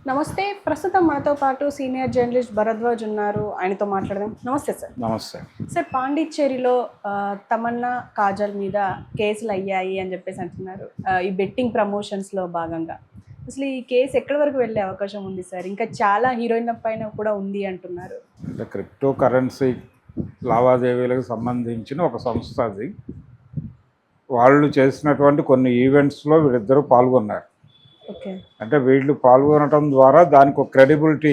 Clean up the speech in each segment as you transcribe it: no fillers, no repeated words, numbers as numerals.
నమస్తే. ప్రస్తుతం మనతో పాటు సీనియర్ జర్నలిస్ట్ భరద్వాజ్ ఉన్నారు. ఆయనతో మాట్లాడదాం. నమస్తే సార్. నమస్తే. సార్, పాండిచ్చేరిలో తమన్నా, కాజల్ మీద కేసులయ్యాయి అని చెప్పేసి అంటున్నారు. ఈ బెట్టింగ్ ప్రమోషన్స్‌లో భాగంగా. అసలు ఈ కేసు ఎక్కడి వరకు వెళ్ళే అవకాశం ఉంది సార్? ఇంకా చాలా హీరోయిన్‌ల పైన కూడా ఉంది అంటున్నారు. అంటే క్రిప్టో కరెన్సీ లావాదేవీలకు సంబంధించిన ఒక సంస్థ అది. వాళ్ళు చేసినటువంటి కొన్ని ఈవెంట్స్‌లో వీళ్ళిద్దరూ పాల్గొన్నారు. ఓకే. అంటే వీళ్ళు పాల్గొనటం ద్వారా దానికి ఒక క్రెడిబిలిటీ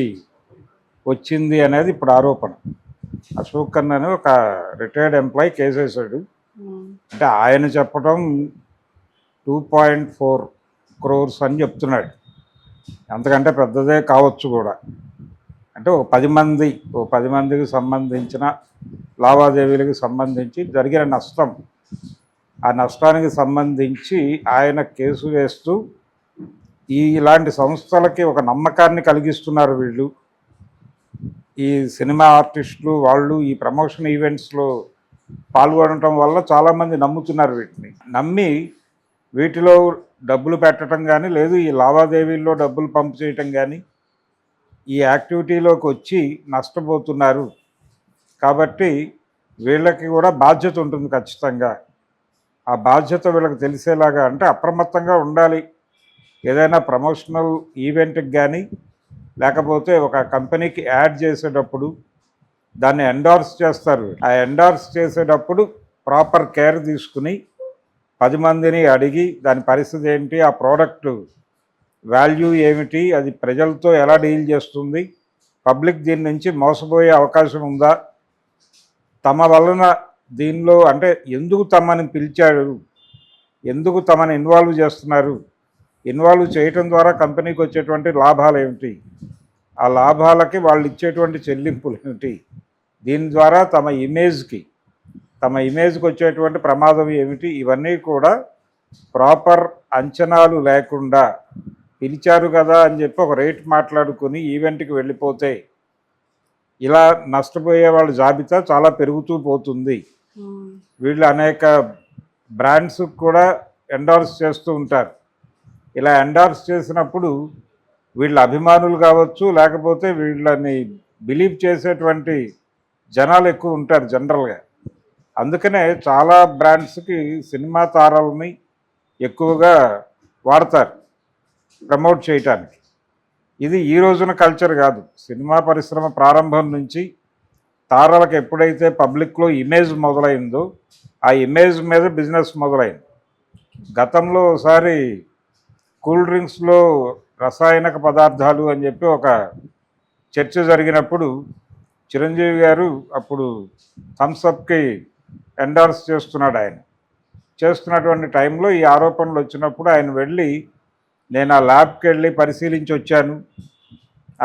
వచ్చింది అనేది ఇప్పుడు ఆరోపణ. అశోక్ ఖన్నా అని ఒక రిటైర్డ్ ఎంప్లాయీ కేసేశాడు. అంటే ఆయన చెప్పడం 2.4 crores అని చెప్తున్నాడు. అంతకంటే పెద్దదే కావచ్చు కూడా. అంటే ఓ 10 మందికి సంబంధించిన లావాదేవీలకు సంబంధించి జరిగిన నష్టం, ఆ నష్టానికి సంబంధించి ఆయన కేసు వేస్తూ ఇలాంటి సంస్థలకి ఒక నమ్మకాన్ని కలిగిస్తున్నారు వీళ్ళు. ఈ సినిమా ఆర్టిస్టులు వాళ్ళు ఈ ప్రమోషన్ ఈవెంట్స్లో పాల్గొనటం వల్ల చాలామంది నమ్ముతున్నారు. వీటిని నమ్మి వీటిలో డబ్బులు పెట్టడం కానీ, లేదు ఈ లావాదేవీల్లో డబ్బులు పంపు చేయటం కానీ, ఈ యాక్టివిటీలోకి వచ్చి నష్టపోతున్నారు. కాబట్టి వీళ్ళకి కూడా బాధ్యత ఉంటుంది ఖచ్చితంగా. ఆ బాధ్యత వీళ్ళకి తెలిసేలాగా అంటే అప్రమత్తంగా ఉండాలి. ఏదైనా ప్రమోషనల్ ఈవెంట్కి కానీ, లేకపోతే ఒక కంపెనీకి యాడ్ చేసేటప్పుడు దాన్ని ఎండార్స్ చేస్తారు. ఆ ఎండార్స్ చేసేటప్పుడు ప్రాపర్ కేర్ తీసుకుని 10 మందిని అడిగి దాని పరిస్థితి ఏంటి, ఆ ప్రోడక్ట్ వాల్యూ ఏమిటి, అది ప్రజలతో ఎలా డీల్ చేస్తుంది, పబ్లిక్ దీని నుంచి మోసపోయే అవకాశం ఉందా, తమ వలన దీనిలో అంటే ఎందుకు తమని పిలిచాడు, ఎందుకు తమని ఇన్వాల్వ్ చేస్తున్నారు, ఇన్వాల్వ్ చేయటం ద్వారా కంపెనీకి వచ్చేటువంటి లాభాలు ఏమిటి, ఆ లాభాలకి వాళ్ళు ఇచ్చేటువంటి చెల్లింపులు ఏమిటి, దీని ద్వారా తమ ఇమేజ్కి వచ్చేటువంటి ప్రమాదం ఏమిటి, ఇవన్నీ కూడా ప్రాపర్ అంచనాలు లేకుండా పిలిచారు కదా అని చెప్పి ఒక రేట్ మాట్లాడుకుని ఈవెంట్కి వెళ్ళిపోతే ఇలా నష్టపోయే వాళ్ళ జాబితా చాలా పెరుగుతూ పోతుంది. వీళ్ళు అనేక బ్రాండ్స్ కూడా ఎండార్స్ చేస్తూ ఉంటారు. ఇలా ఎండార్స్ చేసినప్పుడు వీళ్ళ అభిమానులు కావచ్చు, లేకపోతే వీళ్ళని బిలీవ్ చేసేటువంటి జనాలు ఎక్కువ ఉంటారు జనరల్గా. అందుకనే చాలా బ్రాండ్స్కి సినిమా తారాలని ఎక్కువగా వాడతారు ప్రమోట్ చేయటానికి. ఇది ఈ రోజున కల్చర్ కాదు. సినిమా పరిశ్రమ ప్రారంభం నుంచి తారాలకు ఎప్పుడైతే పబ్లిక్లో ఇమేజ్ మొదలైందో ఆ ఇమేజ్ మీద బిజినెస్ మొదలైంది. గతంలో ఒకసారి కూల్ డ్రింక్స్లో రసాయనిక పదార్థాలు అని చెప్పి ఒక చర్చ జరిగినప్పుడు చిరంజీవి గారు అప్పుడు థమ్స్అప్కి ఎండార్స్ చేస్తున్నాడు. ఆయన చేస్తున్నటువంటి టైంలో ఈ ఆరోపణలు వచ్చినప్పుడు ఆయన వెళ్ళి, నేను ఆ ల్యాబ్కి వెళ్ళి పరిశీలించి వచ్చాను,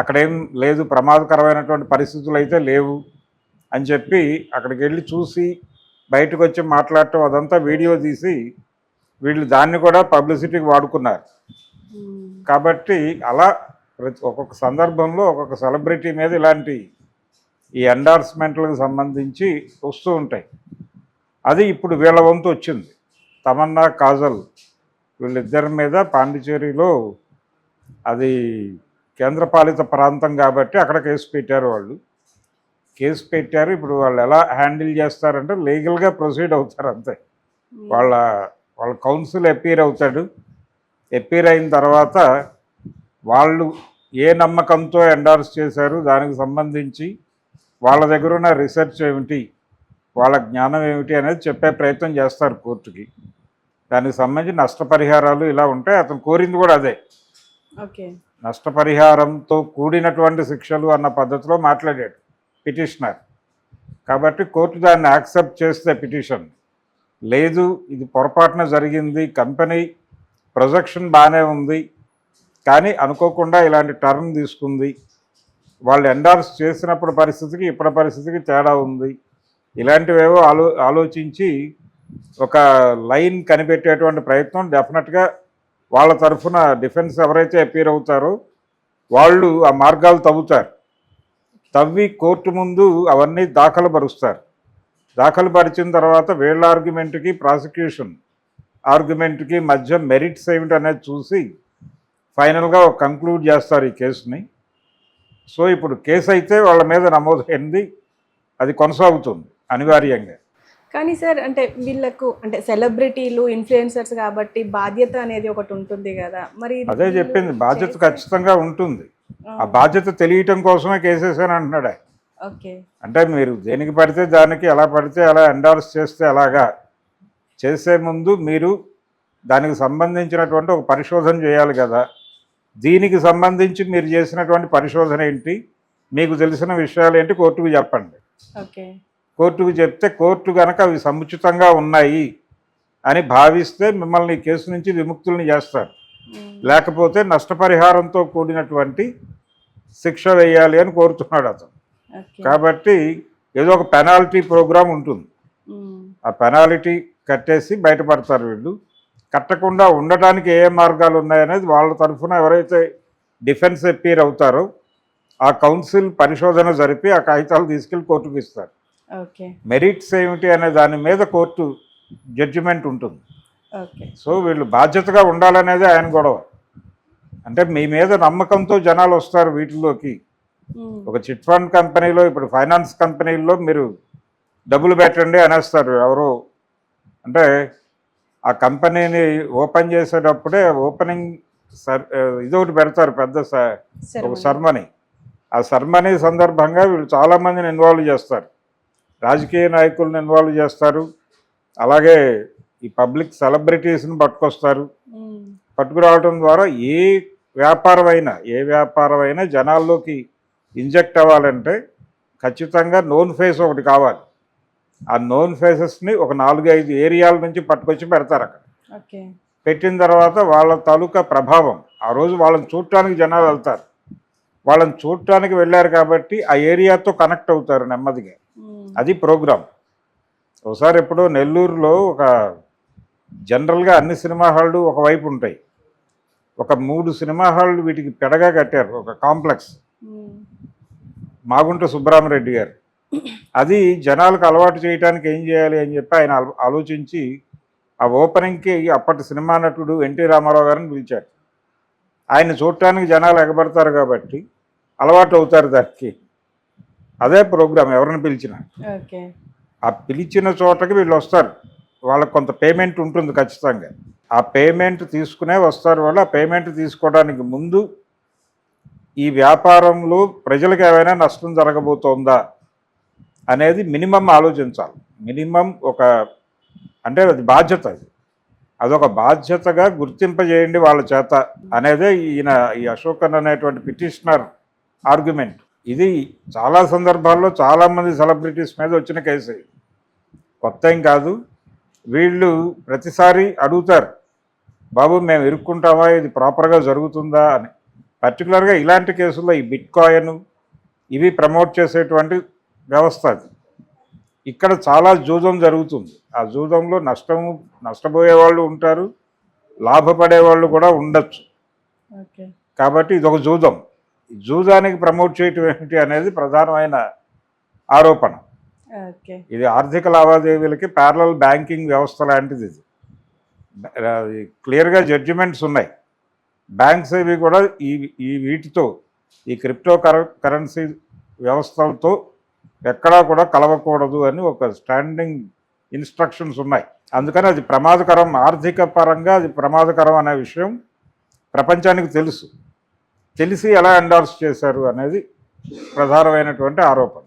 అక్కడేం లేదు, ప్రమాదకరమైనటువంటి పరిస్థితులు అయితే లేవు అని చెప్పి అక్కడికి వెళ్ళి చూసి బయటకు వచ్చి మాట్లాడటం, అదంతా వీడియో తీసి వీళ్ళు దాన్ని కూడా పబ్లిసిటీకి వాడుకున్నారు. కాబట్టి అలా ఒక్కొక్క సందర్భంలో ఒక్కొక్క సెలబ్రిటీ మీద ఇలాంటి ఈ ఎండార్స్మెంట్లకు సంబంధించి వస్తూ ఉంటాయి. అది ఇప్పుడు వీళ్ళ వంతు వచ్చింది. తమన్నా, కాజల్ వీళ్ళిద్దరి మీద పాండిచేరిలో, అది కేంద్రపాలిత ప్రాంతం కాబట్టి అక్కడ కేసు పెట్టారు. ఇప్పుడు వాళ్ళు ఎలా హ్యాండిల్ చేస్తారంటే లీగల్గా ప్రొసీడ్ అవుతారు అంతే. వాళ్ళ కౌన్సిల్ అపీర్ అవుతాడు. అపీర్ అయిన తర్వాత వాళ్ళు ఏ నమ్మకంతో ఎండార్స్ చేశారు, దానికి సంబంధించి వాళ్ళ దగ్గర ఉన్న రీసెర్చ్ ఏమిటి, వాళ్ళ జ్ఞానం ఏమిటి అనేది చెప్పే ప్రయత్నం చేస్తారు కోర్టుకి. దానికి సంబంధించి నష్టపరిహారాలు ఇలా ఉంటాయి. అతను కోరింది కూడా అదే. ఓకే. నష్టపరిహారంతో కూడినటువంటి శిక్షలు అన్న పద్ధతిలో మాట్లాడాడు పిటిషనర్. కాబట్టి కోర్టు దాన్ని యాక్సెప్ట్ చేస్తే పిటిషన్ లేదు, ఇది పొరపాటున జరిగింది, కంపెనీ ప్రొజెక్షన్ బాగానే ఉంది కానీ అనుకోకుండా ఇలాంటి టర్న్ తీసుకుంది, వాళ్ళు ఎండార్స్ చేసినప్పుడు పరిస్థితికి ఇప్పటి పరిస్థితికి తేడా ఉంది, ఇలాంటివేవో ఆలోచించి ఒక లైన్ కనిపెట్టేటువంటి ప్రయత్నం డెఫినెట్గా వాళ్ళ తరఫున డిఫెన్స్ ఎవరైతే అపీర్ అవుతారో వాళ్ళు ఆ మార్గాలు తవ్వి కోర్టు ముందు అవన్నీ దాఖలు పరిచిన తర్వాత వీళ్ళ ఆర్గ్యుమెంట్కి ప్రాసిక్యూషన్ ఆర్గ్యుమెంట్కి మధ్య మెరిట్స్ ఏమిటి అనేది చూసి ఫైనల్గా ఒక కంక్లూడ్ చేస్తారు ఈ కేసుని. సో ఇప్పుడు కేసు అయితే వాళ్ళ మీద నమోదైంది, అది కొనసాగుతుంది అనివార్యంగా. కానీ సార్ అంటే వీళ్ళకు అంటే సెలబ్రిటీలు ఇన్ఫ్లుయెన్సర్స్ కాబట్టి బాధ్యత అనేది ఒకటి ఉంటుంది కదా, మరి అదే చెప్పింది, బాధ్యత ఖచ్చితంగా ఉంటుంది. ఆ బాధ్యత తెలియటం కోసమే కేసేసాను అంటున్నాడు ఆయన. ఓకే. అంటే మీరు దేనికి పడితే దానికి, ఎలా పడితే అలా ఎండార్స్ చేస్తే అలాగా చేసే ముందు మీరు దానికి సంబంధించినటువంటి ఒక పరిశోధన చేయాలి కదా. దీనికి సంబంధించి మీరు చేసినటువంటి పరిశోధన ఏంటి, మీకు తెలిసిన విషయాలు ఏంటి కోర్టుకు చెప్పండి. ఓకే. కోర్టుకు చెప్తే కోర్టు కనుక అవి సముచితంగా ఉన్నాయి అని భావిస్తే మిమ్మల్ని ఈ కేసు నుంచి విముక్తుల్ని చేస్తారు. లేకపోతే నష్టపరిహారంతో కూడినటువంటి శిక్ష వేయాలి అని కోరుతున్నాడు అతను. కాబట్టి ఏదో ఒక పెనాల్టీ ప్రోగ్రాం ఉంటుంది, ఆ పెనాల్టీ కట్టేసి బయటపడతారు వీళ్ళు. కట్టకుండా ఉండటానికి ఏ మార్గాలు ఉన్నాయనేది వాళ్ళ తరఫున ఎవరైతే డిఫెన్స్ అపీర్ అవుతారో ఆ కౌన్సిల్ పరిశోధన జరిపి ఆ కాగితాలు తీసుకెళ్ళి కోర్టుకు ఇస్తారు. మెరిట్స్ ఏమిటి అనే దాని మీద కోర్టు జడ్జిమెంట్ ఉంటుంది. సో వీళ్ళు బాధ్యతగా ఉండాలనేది ఆయన గొడవ. అంటే మీ మీద నమ్మకంతో జనాలు వస్తారు వీటిల్లోకి. ఒక చిట్ ఫండ్ కంపెనీలో, ఇప్పుడు ఫైనాన్స్ కంపెనీల్లో మీరు డబ్బులు పెట్టండి అనేస్తారు ఎవరో. అంటే ఆ కంపెనీని ఓపెన్ చేసేటప్పుడే ఓపెనింగ్ ఇదొకటి పెడతారు, పెద్ద ఒక సెర్మనీ. ఆ సెర్మనీ సందర్భంగా వీళ్ళు చాలామందిని ఇన్వాల్వ్ చేస్తారు, రాజకీయ నాయకులను ఇన్వాల్వ్ చేస్తారు, అలాగే ఈ పబ్లిక్ సెలబ్రిటీస్ని పట్టుకొస్తారు. పట్టుకురావడం ద్వారా ఏ వ్యాపారమైనా జనాల్లోకి ఇంజెక్ట్ అవ్వాలంటే ఖచ్చితంగా నోన్ ఫేస్ ఒకటి కావాలి. ఆ నోన్ ఫేసెస్ని ఒక 4-5 ఏరియాల నుంచి పట్టుకొచ్చి పెడతారు అక్కడ. పెట్టిన తర్వాత వాళ్ళ తాలూకా ప్రభావం, ఆ రోజు వాళ్ళని చూడటానికి జనాలు వెళ్తారు. వాళ్ళని చూడటానికి వెళ్ళారు కాబట్టి ఆ ఏరియాతో కనెక్ట్ అవుతారు నెమ్మదిగా. అది ప్రోగ్రాం. ఒకసారి ఎప్పుడో నెల్లూరులో ఒక జనరల్గా అన్ని సినిమా హాళ్ళు ఒకవైపు ఉంటాయి, ఒక 3 సినిమా హాళ్ళు వీటికి పెడగా కట్టారు, ఒక కాంప్లెక్స్, మాగుంట సుబ్బరామరెడ్డి గారు. అది జనాలకు అలవాటు చేయడానికి ఏం చేయాలి అని చెప్పి ఆయన ఆలోచించి ఆ ఓపెనింగ్కి అప్పటి సినిమా నటుడు ఎన్టీ రామారావు గారిని పిలిచారు. ఆయన చూడటానికి జనాలు ఎగబడతారు కాబట్టి అలవాటు అవుతారు దానికి. అదే ప్రోగ్రాం ఎవరిని పిలిచినా. ఆ పిలిచిన చోటకి వీళ్ళు వస్తారు, వాళ్ళకు కొంత పేమెంట్ ఉంటుంది ఖచ్చితంగా. ఆ పేమెంట్ తీసుకునే వస్తారు వాళ్ళు. ఆ పేమెంట్ తీసుకోవడానికి ముందు ఈ వ్యాపారంలో ప్రజలకు ఏమైనా నష్టం జరగబోతోందా అనేది మినిమం ఆలోచించాలి. మినిమం అంటే అది బాధ్యత, అదొక బాధ్యతగా గుర్తింపజేయండి వాళ్ళ చేత అనేదే ఈ అశోకన్ అనేటువంటి పిటిషనర్ ఆర్గ్యుమెంట్. ఇది చాలా సందర్భాల్లో చాలామంది సెలబ్రిటీస్ మీద వచ్చిన కేసు, కొత్త ఏం కాదు. వీళ్ళు ప్రతిసారి అడుగుతారు, బాబు మేము ఇరుక్కుంటామా, ఇది ప్రాపర్గా జరుగుతుందా అని. పర్టికులర్గా ఇలాంటి కేసుల్లో ఈ బిట్ కాయిన్ ఇవి ప్రమోట్ చేసేటువంటి వ్యవస్థ అది. ఇక్కడ చాలా జూదం జరుగుతుంది. ఆ జూదంలో నష్టపోయే వాళ్ళు ఉంటారు, లాభపడే వాళ్ళు కూడా ఉండొచ్చు. కాబట్టి ఇదొక జూదం. జూదానికి ప్రమోట్ చేయటం ఏమిటి అనేది ప్రధానమైన ఆరోపణ. ఇది ఆర్థిక లావాదేవీలకి ప్యారలల్ బ్యాంకింగ్ వ్యవస్థ లాంటిది. ఇది క్లియర్గా జడ్జిమెంట్స్ ఉన్నాయి. బ్యాంక్స్ ఇవి కూడా వీటితో ఈ క్రిప్టో కరెన్సీ వ్యవస్థలతో ఎక్కడా కూడా కలవకూడదు అని ఒక స్టాండింగ్ ఇన్స్ట్రక్షన్స్ ఉన్నాయి. అందుకని అది ప్రమాదకరం, ఆర్థిక పరంగా అది ప్రమాదకరం అనే విషయం ప్రపంచానికి తెలిసి ఎలా ఎండార్స్ చేశారు అనేది ప్రధానమైనటువంటి ఆరోపణ.